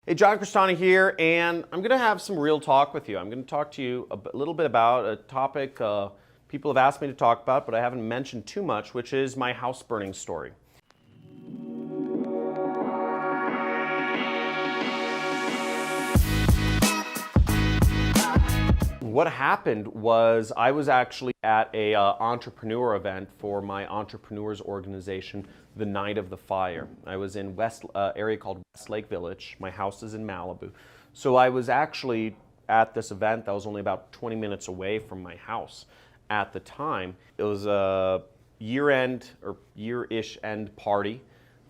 Hey, John Crestani here, and I'm going to have some real talk with you. I'm going to talk to you a little bit about a topic people have asked me to talk about, but I haven't mentioned too much, which is my house burning story. What happened was I was actually at a entrepreneur event for my entrepreneurs organization the night of the fire. I was in area called Westlake Village. My house is in Malibu. So I was actually at this event that was only about 20 minutes away from my house at the time. It was a year-end or year-ish end party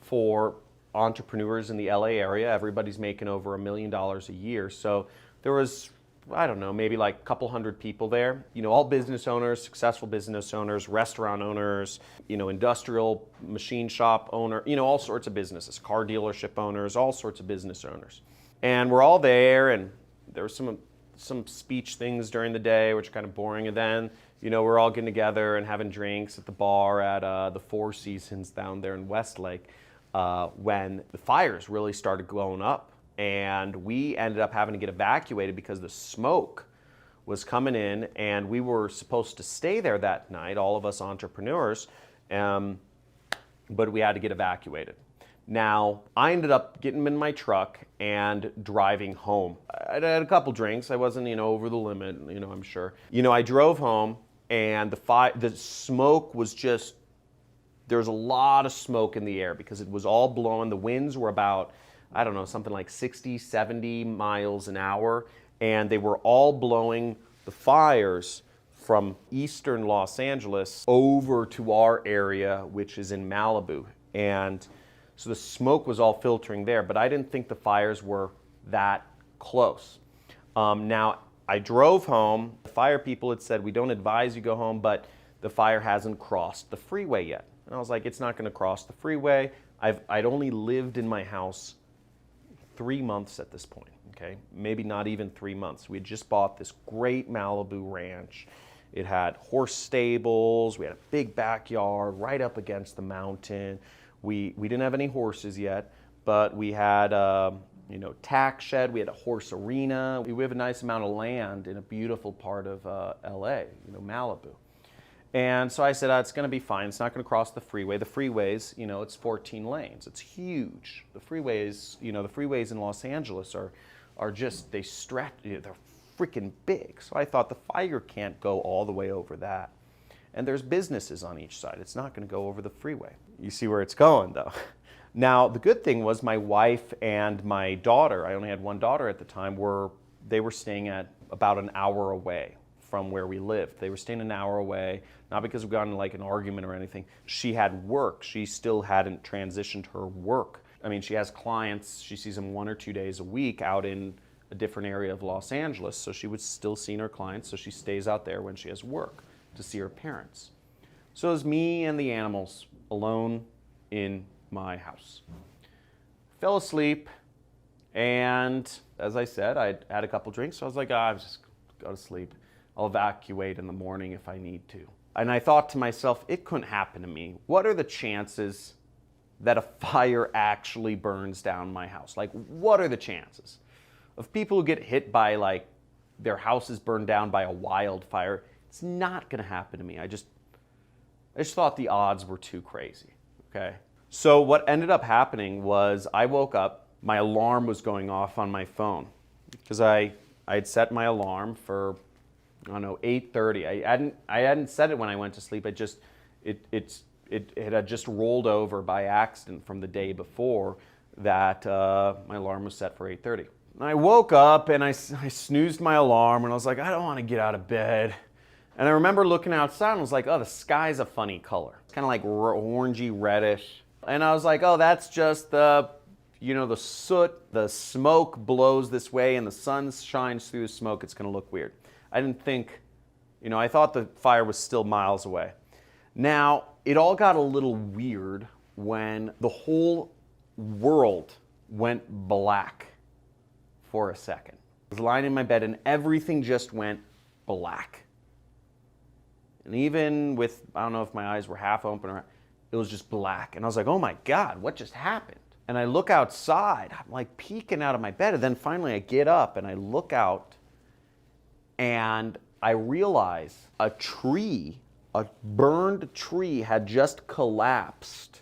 for entrepreneurs in the LA area. Everybody's making over $1 million a year. So there was, I don't know, maybe like a couple hundred people there. You know, all business owners, successful business owners, restaurant owners, you know, industrial machine shop owner, you know, all sorts of businesses, car dealership owners, all sorts of business owners. And we're all there, and there were some speech things during the day, which are kind of boring. And then, you know, we're all getting together and having drinks at the bar at the Four Seasons down there in Westlake when the fires really started blowing up. And we ended up having to get evacuated because the smoke was coming in, and we were supposed to stay there that night, all of us entrepreneurs, but we had to get evacuated. Now, I ended up getting in my truck and driving home. I had a couple drinks. I wasn't, you know, over the limit, you know, I'm sure. You know, I drove home, and the smoke was just, there was a lot of smoke in the air because it was all blowing. The winds were about, I don't know, something like 60, 70 miles an hour, and they were all blowing the fires from eastern Los Angeles over to our area, which is in Malibu. And so the smoke was all filtering there, but I didn't think the fires were that close. Now, I drove home. The fire people had said, we don't advise you go home, but the fire hasn't crossed the freeway yet. And I was like, it's not going to cross the freeway. I'd only lived in my house 3 months at this point, okay? Maybe not even 3 months. We had just bought this great Malibu ranch. It had horse stables. We had a big backyard right up against the mountain. We didn't have any horses yet, but we had you know, tack shed. We had a horse arena. We have a nice amount of land in a beautiful part of LA, you know, Malibu. And so I said, it's going to be fine. It's not going to cross the freeway. The freeways, you know, it's 14 lanes. It's huge. The freeways, you know, the freeways in Los Angeles are just, they stretch, you know, they're freaking big. So I thought the fire can't go all the way over that. And there's businesses on each side. It's not going to go over the freeway. You see where it's going, though. Now, the good thing was my wife and my daughter, I only had one daughter at the time, they were staying at about an hour away from where we lived. They were staying an hour away, not because we got in like an argument or anything. She had work. She still hadn't transitioned her work. I mean, she has clients. She sees them 1 or 2 days a week out in a different area of Los Angeles. So she was still seeing her clients. So she stays out there when she has work to see her parents. So it was me and the animals alone in my house. Fell asleep. And as I said, I had a couple drinks. So I was like, I'll just go to sleep. I'll evacuate in the morning if I need to. And I thought to myself, it couldn't happen to me. What are the chances that a fire actually burns down my house? Like, what are the chances of people who get hit by, like, their house is burned down by a wildfire? It's not going to happen to me. I just thought the odds were too crazy, okay? So what ended up happening was I woke up, my alarm was going off on my phone because I had set my alarm for, I don't know, 8:30. I hadn't set it when I went to sleep. It had just rolled over by accident from the day before that my alarm was set for 8:30. And I woke up and I snoozed my alarm and I was like, I don't want to get out of bed. And I remember looking outside and I was like, oh, the sky's a funny color. It's kind of like orangey reddish. And I was like, oh, that's just the, you know, the soot, the smoke blows this way and the sun shines through the smoke. It's going to look weird. I didn't think, you know, I thought the fire was still miles away. Now, it all got a little weird when the whole world went black for a second. I was lying in my bed and everything just went black. And even with, I don't know if my eyes were half open or it was just black. And I was like, oh my God, what just happened? And I look outside, I'm like peeking out of my bed, and then finally I get up and I look out and I realize a tree, a burned tree had just collapsed.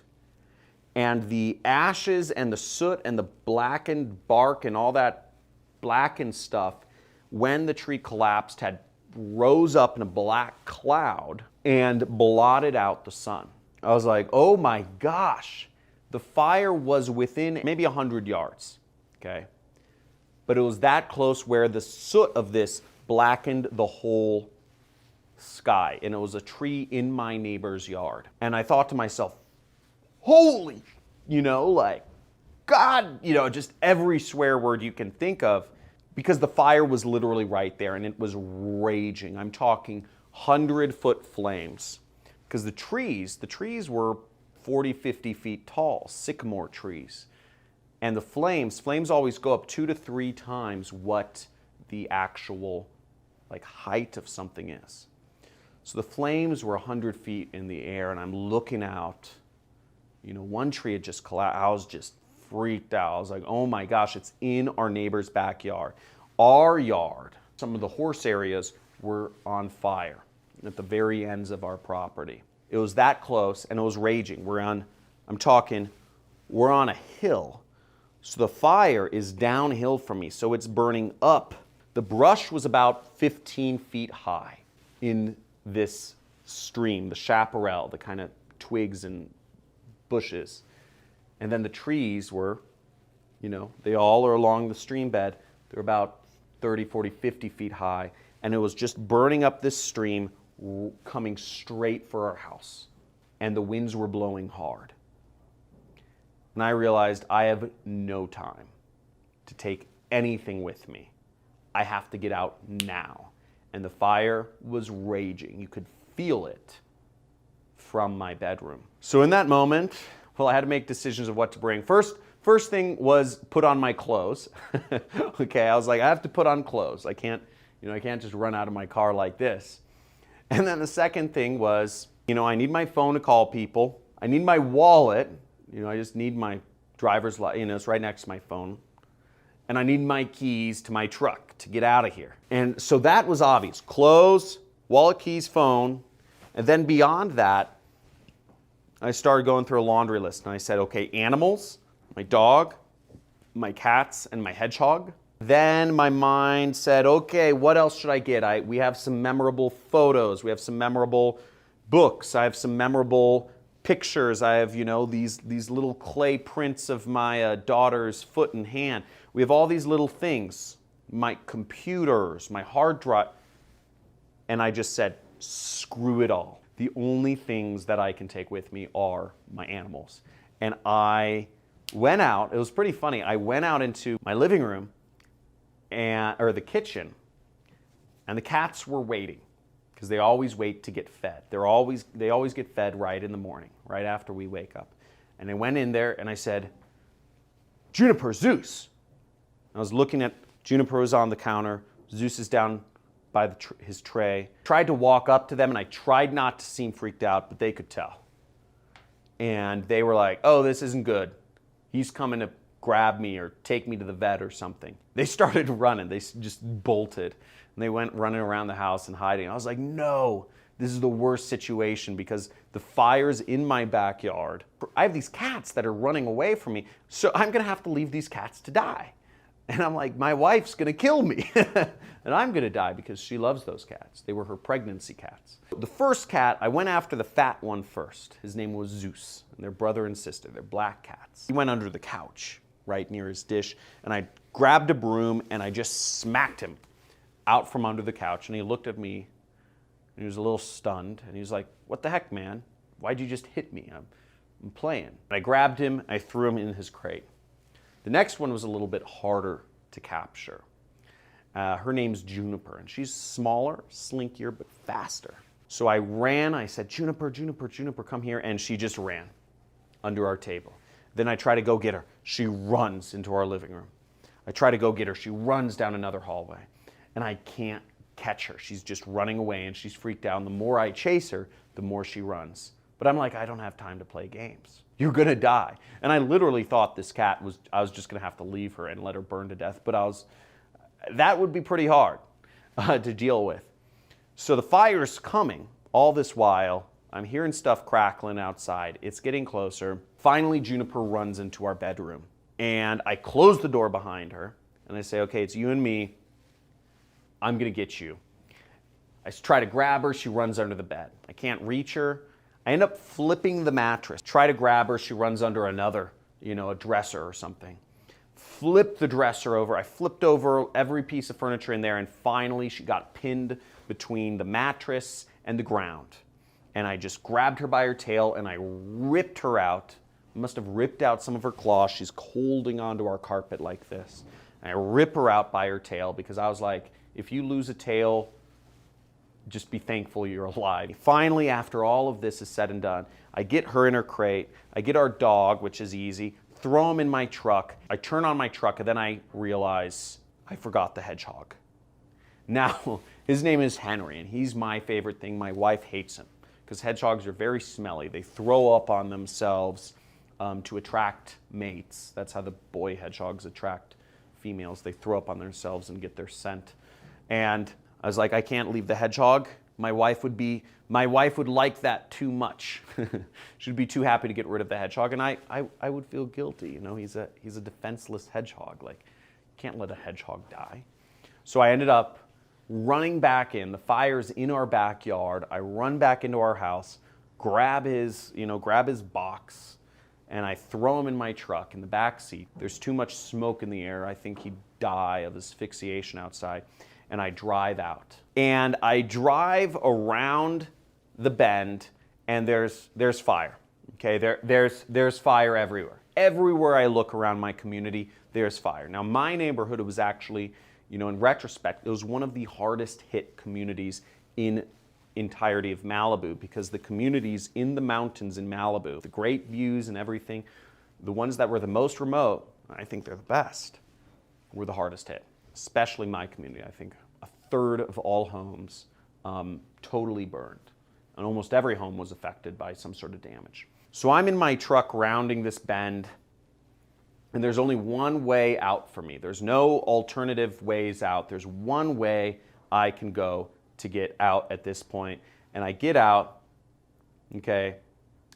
And the ashes and the soot and the blackened bark and all that blackened stuff, when the tree collapsed, had rose up in a black cloud and blotted out the sun. I was like, oh my gosh. The fire was within maybe 100 yards, okay? But it was that close where the soot of this blackened the whole sky. And it was a tree in my neighbor's yard. And I thought to myself, holy, like, God, just every swear word you can think of, because the fire was literally right there and it was raging. I'm talking 100-foot flames. Because the trees were 40, 50 feet tall, sycamore trees. And the flames always go up 2 to 3 times what the actual height of something is. So the flames were 100 feet in the air, and I'm looking out. One tree had just collapsed. I was just freaked out. I was like, oh my gosh, it's in our neighbor's backyard. Our yard, some of the horse areas were on fire at the very ends of our property. It was that close, and it was raging. We're on a hill. So the fire is downhill from me, so it's burning up. The brush was about 15 feet high in this stream, the chaparral, the kind of twigs and bushes. And then the trees were, they all are along the stream bed. They're about 30, 40, 50 feet high. And it was just burning up this stream, coming straight for our house. And the winds were blowing hard. And I realized I have no time to take anything with me. I have to get out now. And the fire was raging. You could feel it from my bedroom. So in that moment, I had to make decisions of what to bring. First thing was put on my clothes. Okay, I was like, I have to put on clothes. I can't just run out of my car like this. And then the second thing was, I need my phone to call people. I need my wallet. I just need my driver's license. It's right next to my phone. And I need my keys to my truck to get out of here. And so that was obvious. Clothes, wallet, keys, phone. And then beyond that, I started going through a laundry list. And I said, okay, animals, my dog, my cats, and my hedgehog. Then my mind said, okay, what else should I get? We have some memorable photos. We have some memorable books. I have some memorable pictures. I have, these little clay prints of my daughter's foot and hand. We have all these little things, my computers, my hard drive. And I just said, screw it all. The only things that I can take with me are my animals. And I went out. It was pretty funny. I went out into my living room or the kitchen, and the cats were waiting because they always wait to get fed. They always get fed right in the morning, right after we wake up. And I went in there and I said, Juniper, Zeus. I was looking at Juniper was on the counter. Zeus is down by his tray. Tried to walk up to them, and I tried not to seem freaked out, but they could tell. And they were like, oh, this isn't good. He's coming to grab me or take me to the vet or something. They started running. They just bolted. And they went running around the house and hiding. I was like, no, this is the worst situation because the fire's in my backyard. I have these cats that are running away from me, so I'm going to have to leave these cats to die. And I'm like, my wife's going to kill me. And I'm going to die because she loves those cats. They were her pregnancy cats. The first cat, I went after the fat one first. His name was Zeus. And they're brother and sister. They're black cats. He went under the couch right near his dish. And I grabbed a broom and I just smacked him out from under the couch. And he looked at me and he was a little stunned. And he was like, what the heck, man? Why'd you just hit me? I'm playing. And I grabbed him. I threw him in his crate. The next one was a little bit harder to capture. Her name's Juniper, and she's smaller, slinkier, but faster. So I ran, I said, Juniper, Juniper, Juniper, come here, and she just ran under our table. Then I try to go get her. She runs into our living room. I try to go get her. She runs down another hallway, and I can't catch her. She's just running away, and she's freaked out. And the more I chase her, the more she runs. But I'm like, I don't have time to play games. You're gonna die. And I literally thought this cat I was just gonna have to leave her and let her burn to death. But that would be pretty hard to deal with. So the fire's coming. All this while, I'm hearing stuff crackling outside. It's getting closer. Finally, Juniper runs into our bedroom. And I close the door behind her. And I say, okay, it's you and me. I'm gonna get you. I try to grab her. She runs under the bed. I can't reach her. I end up flipping the mattress. Try to grab her. She runs under another, a dresser or something. Flip the dresser over. I flipped over every piece of furniture in there, and finally she got pinned between the mattress and the ground. And I just grabbed her by her tail and I ripped her out. I must have ripped out some of her claws. She's holding onto our carpet like this. And I rip her out by her tail because I was like, if you lose a tail, just be thankful you're alive. Finally, after all of this is said and done, I get her in her crate. I get our dog, which is easy, throw him in my truck. I turn on my truck, and then I realize I forgot the hedgehog. Now, his name is Henry, and he's my favorite thing. My wife hates him because hedgehogs are very smelly. They throw up on themselves to attract mates. That's how the boy hedgehogs attract females. They throw up on themselves and get their scent. And I was like, I can't leave the hedgehog. My wife would like that too much. She'd be too happy to get rid of the hedgehog, and I would feel guilty. He's a defenseless hedgehog. Like, you can't let a hedgehog die. So I ended up running back in. The fire's in our backyard. I run back into our house, grab his box, and I throw him in my truck in the back seat. There's too much smoke in the air. I think he'd die of asphyxiation outside. And I drive out. And I drive around the bend, and there's fire. Okay, there's fire everywhere. Everywhere I look around my community, there's fire. Now, my neighborhood was actually, in retrospect, it was one of the hardest hit communities in entirety of Malibu, because the communities in the mountains in Malibu, the great views and everything, the ones that were the most remote, I think they're the best, were the hardest hit. Especially my community. I think a third of all homes totally burned. And almost every home was affected by some sort of damage. So I'm in my truck rounding this bend, and there's only one way out for me. There's no alternative ways out. There's one way I can go to get out at this point. And I get out, okay,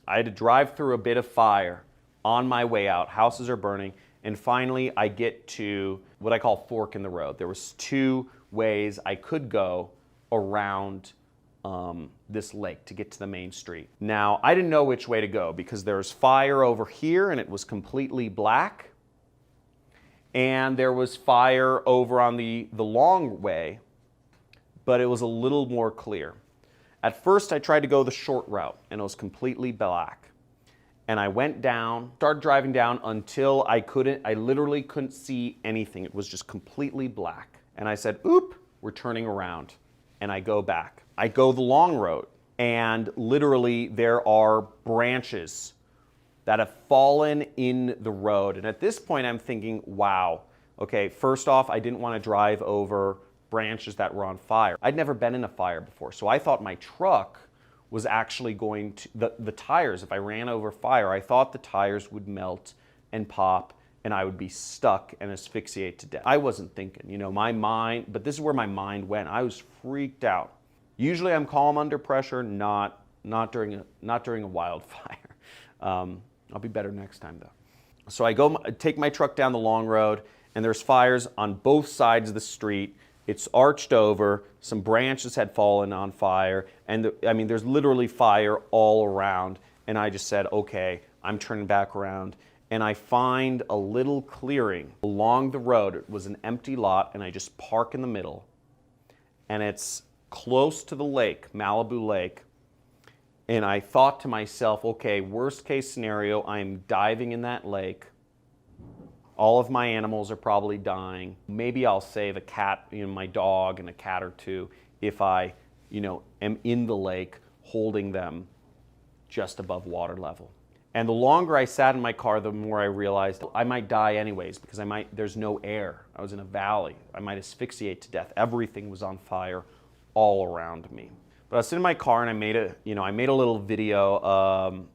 I had to drive through a bit of fire on my way out. Houses are burning. And finally, I get to what I call fork in the road. There was two ways I could go around this lake to get to the main street. Now, I didn't know which way to go because there was fire over here and it was completely black. And there was fire over on the long way, but it was a little more clear. At first, I tried to go the short route and it was completely black. And I went down, started driving down until I literally couldn't see anything. It was just completely black. And I said, oop, we're turning around. And I go back. I go the long road, and literally there are branches that have fallen in the road. And at this point I'm thinking, wow, okay, first off, I didn't want to drive over branches that were on fire. I'd never been in a fire before, so I thought my truck was actually going to, the tires, if I ran over fire, I thought the tires would melt and pop and I would be stuck and asphyxiate to death. I wasn't thinking, my mind, but this is where my mind went. I was freaked out. Usually I'm calm under pressure, not during a wildfire. I'll be better next time though. So I take my truck down the long road, and there's fires on both sides of the street. It's arched over, some branches had fallen on fire, and there's literally fire all around. And I just said, okay, I'm turning back around. And I find a little clearing along the road. It was an empty lot, and I just park in the middle. And it's close to the lake, Malibu Lake. And I thought to myself, okay, worst case scenario, I'm diving in that lake. All of my animals are probably dying. Maybe I'll save a cat, my dog and a cat or two, if I, am in the lake holding them just above water level. And the longer I sat in my car, the more I realized I might die anyways, because there's no air. I was in a valley. I might asphyxiate to death. Everything was on fire all around me. But I was sitting in my car and I made a little video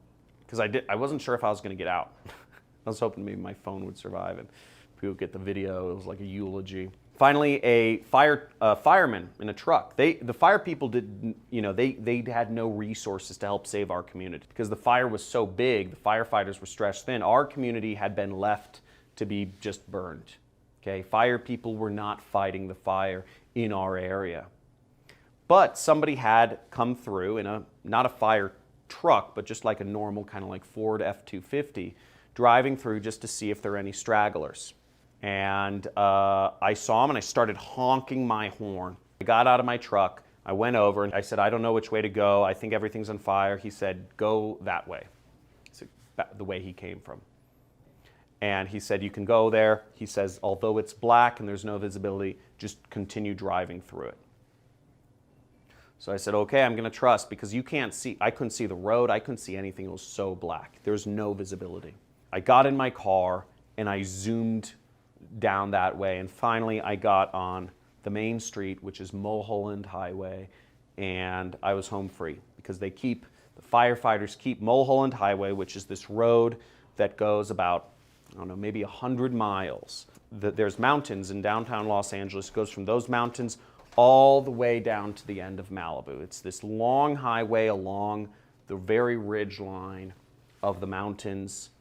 because I wasn't sure if I was going to get out. I was hoping maybe my phone would survive and people would get the video. It was like a eulogy. Finally, a fireman in a truck. The fire people they had no resources to help save our community because the fire was so big. The firefighters were stretched thin. Our community had been left to be just burned. Okay, fire people were not fighting the fire in our area, but somebody had come through in not a fire truck, but just like a normal kind of like Ford F-250, driving through just to see if there are any stragglers. And I saw him and I started honking my horn. I got out of my truck, I went over and I said, I don't know which way to go. I think everything's on fire. He said, go that way. So, the way he came from. And he said, you can go there. He says, although it's black and there's no visibility, just continue driving through it. So I said, okay, I'm going to trust because you can't see. I couldn't see the road. I couldn't see anything. It was so black. There's no visibility. I got in my car and I zoomed down that way, and finally I got on the main street, which is Mulholland Highway, and I was home free because the firefighters keep Mulholland Highway, which is this road that goes about, I don't know, maybe 100 miles. There's mountains in downtown Los Angeles. It goes from those mountains all the way down to the end of Malibu. It's this long highway along the very ridge line of the mountains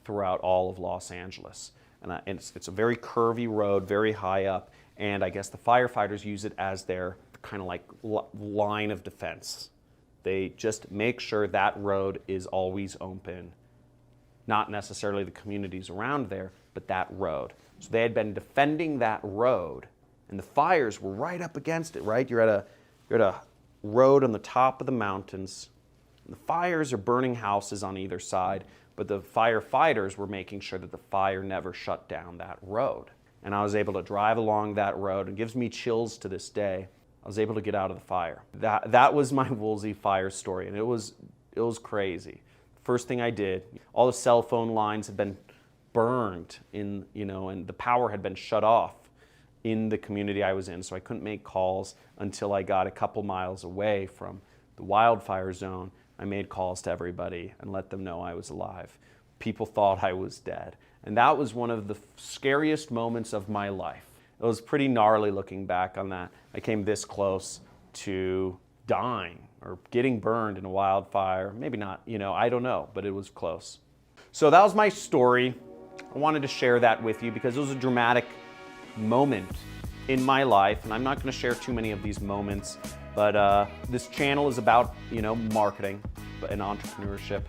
throughout all of Los Angeles. And it's a very curvy road, very high up, and I guess the firefighters use it as their kind of like line of defense. They just make sure that road is always open. Not necessarily the communities around there, but that road. So they had been defending that road, and the fires were right up against it, right? You're at a road on the top of the mountains. The fires are burning houses on either side, but the firefighters were making sure that the fire never shut down that road. And I was able to drive along that road. It gives me chills to this day. I was able to get out of the fire. That was my Woolsey fire story, and it was crazy. First thing I did, all the cell phone lines had been burned and the power had been shut off in the community I was in, so I couldn't make calls until I got a couple miles away from the wildfire zone. I made calls to everybody and let them know I was alive. People thought I was dead. And that was one of the scariest moments of my life. It was pretty gnarly looking back on that. I came this close to dying or getting burned in a wildfire. Maybe not, I don't know, but it was close. So that was my story. I wanted to share that with you because it was a dramatic moment in my life, and I'm not going to share too many of these moments. But this channel is about, marketing and entrepreneurship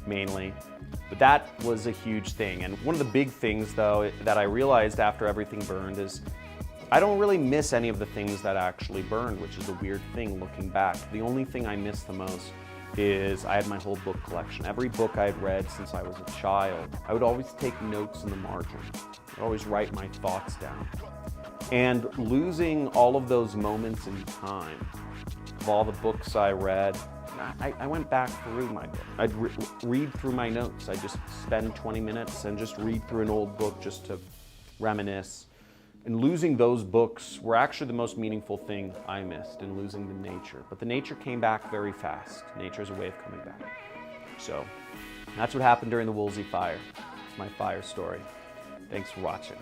mainly. But that was a huge thing. And one of the big things, though, that I realized after everything burned is I don't really miss any of the things that actually burned, which is a weird thing looking back. The only thing I miss the most is I had my whole book collection. Every book I had read since I was a child, I would always take notes in the margin. I'd always write my thoughts down. And losing all of those moments in time, of all the books I read, I went back through my book. I'd read through my notes. I'd just spend 20 minutes and just read through an old book just to reminisce. And losing those books were actually the most meaningful thing I missed in losing the nature. But the nature came back very fast. Nature is a way of coming back. So that's what happened during the Woolsey fire. It's my fire story. Thanks for watching.